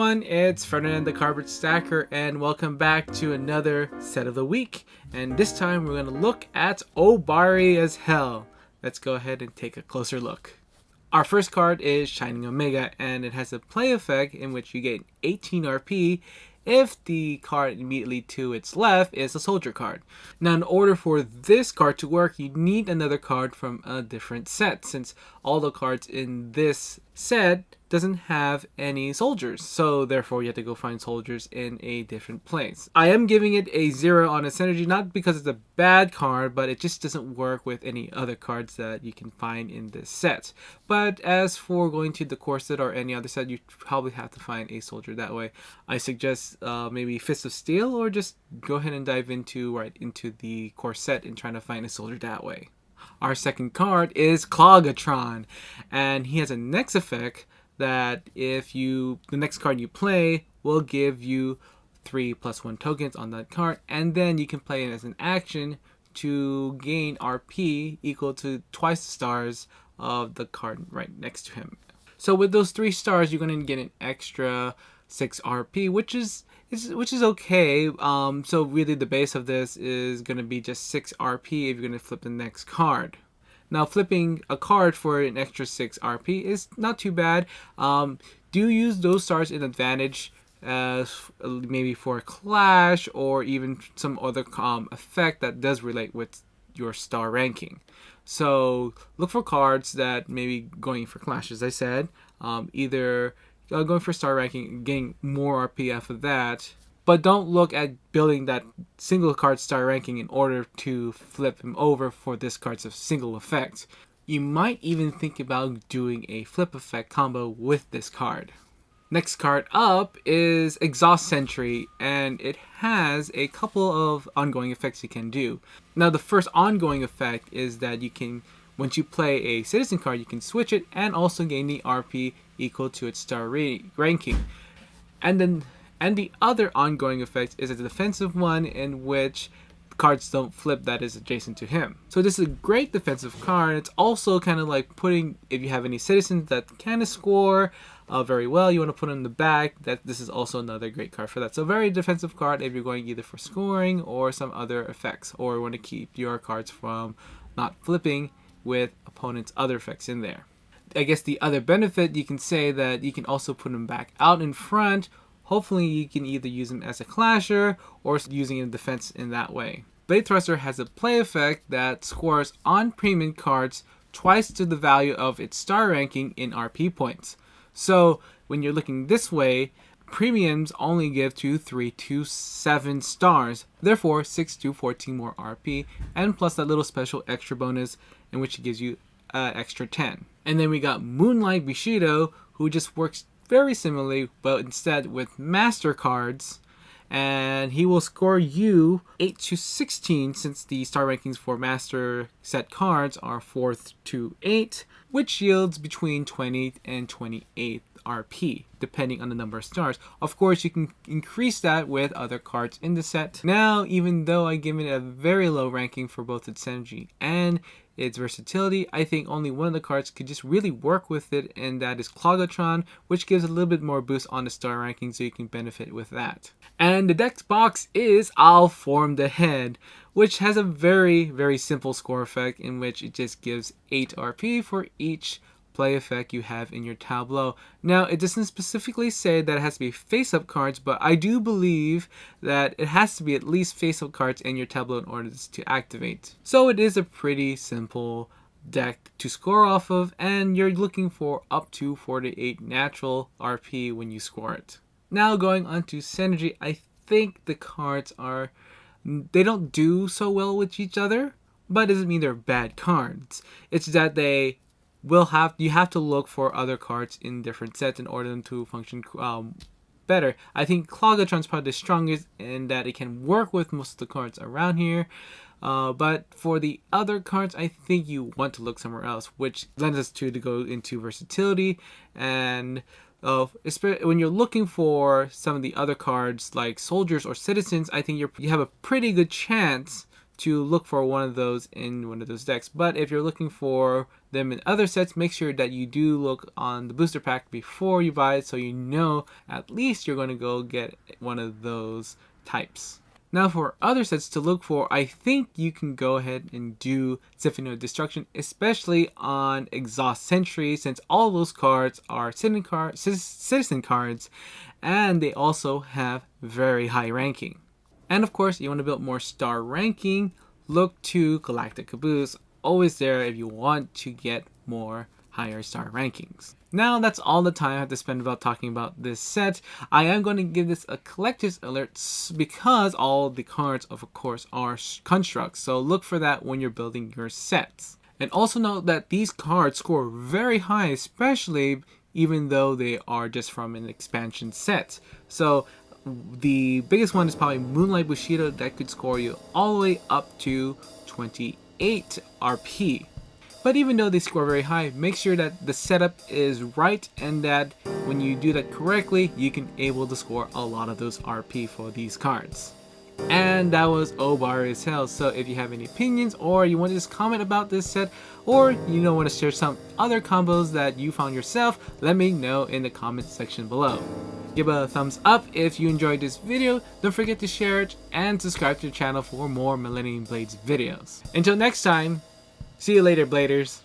everyone, it's Ferdinand the Cardboard Stacker, and welcome back to another set of the week. And this time we're going to look at Obari as Hell. Let's go ahead and take a closer look. Our first card is Shining Omega, and it has a play effect in which you get 18 RP if the card immediately to its left is a soldier card. Now, in order for this card to work, you need another card from a different set, since all the cards in this set doesn't have any soldiers, so therefore you have to go find soldiers in a different place. I am giving it a 0 on its synergy, not because it's a bad card, but it just doesn't work with any other cards that you can find in this set. But as for going to the core set or any other set, you probably have to find a soldier that way. I suggest maybe Fist of Steel, or just go ahead and dive right into the core set and trying to find a soldier that way. Our second card is Clogatron, and he has a next effect that the next card you play will give you 3+1 tokens on that card, and then you can play it as an action to gain RP equal to twice the stars of the card right next to him. So with those 3 stars, you're going to get an extra 6 RP, which is okay. So really the base of this is going to be just 6 RP if you're going to flip the next card. Now, flipping a card for an extra 6 RP is not too bad. Do use those stars in advantage, maybe for a clash or even some other effect that does relate with your star ranking. So look for cards that maybe going for clash, as I said, either going for star ranking, getting more RP off of that. But don't look at building that single card star ranking in order to flip him over for this card's single effect. You might even think about doing a flip effect combo with this card. Next card up is Exhaust Sentry, and it has a couple of ongoing effects you can do. Now, the first ongoing effect is that you can, once you play a citizen card, you can switch it and also gain the RP equal to its star ranking. And the other ongoing effect is a defensive one in which cards don't flip that is adjacent to him. So this is a great defensive card. It's also kind of like if you have any citizens that kind of score very well, you want to put them in the back. This is also another great card for that. So very defensive card if you're going either for scoring or some other effects, or want to keep your cards from not flipping with opponents' other effects in there. I guess the other benefit, you can say that you can also put them back out in front. Hopefully you can either use him as a clasher or using in defense in that way. Blade Thruster has a play effect that scores on premium cards twice to the value of its star ranking in RP points. So when you're looking this way, premiums only give 2, 3 to 7 stars, therefore 6 to 14 more RP, and plus that little special extra bonus in which it gives you extra 10. And then we got Moonlight Bushido, who just works very similarly, but instead with master cards, and he will score you 8 to 16 since the star rankings for master set cards are 4 to 8, which yields between 20 and 28 RP depending on the number of stars. Of course, you can increase that with other cards in the set. Now, even though I give it a very low ranking for both its synergy and its versatility, I think only one of the cards could just really work with it, and that is Clogatron, which gives a little bit more boost on the star ranking, so you can benefit with that. And the next box is I'll Form the Head, which has a very, very simple score effect in which it just gives 8 RP for each play effect you have in your tableau. Now, it doesn't specifically say that it has to be face-up cards, but I do believe that it has to be at least face-up cards in your tableau in order to activate. So it is a pretty simple deck to score off of, and you're looking for up to 48 natural RP when you score it. Now, going on to synergy, I think the cards they don't do so well with each other, but it doesn't mean they're bad cards. It's that you have to look for other cards in different sets in order for them to function better. I think Clogatron's probably the strongest in that it can work with most of the cards around here. But for the other cards, I think you want to look somewhere else, which lends us to go into versatility. And when you're looking for some of the other cards like soldiers or citizens, I think you have a pretty good chance to look for one of those in one of those decks. But if you're looking for them in other sets, make sure that you do look on the booster pack before you buy it, so you know at least you're going to go get one of those types. Now for other sets to look for, I think you can go ahead and do Symphony of Destruction, especially on Exhaust Sentry, since all those cards are citizen cards, and they also have very high ranking. And of course, you want to build more star ranking, look to Galactic Caboose, always there if you want to get more higher star rankings. Now that's all the time I have to spend about talking about this set. I am going to give this a collector's alert because all the cards of course are constructs, so look for that when you're building your sets. And also note that these cards score very high, especially even though they are just from an expansion set. So the biggest one is probably Moonlight Bushido, that could score you all the way up to 28 RP. But even though they score very high, make sure that the setup is right and that when you do that correctly, you can able to score a lot of those RP for these cards. And that was Obari as hell. So if you have any opinions or you want to just comment about this set, or you want to share some other combos that you found yourself, let me know in the comment section below. Give a thumbs up if you enjoyed this video, don't forget to share it, and subscribe to the channel for more Millennium Blades videos. Until next time, see you later, Bladers.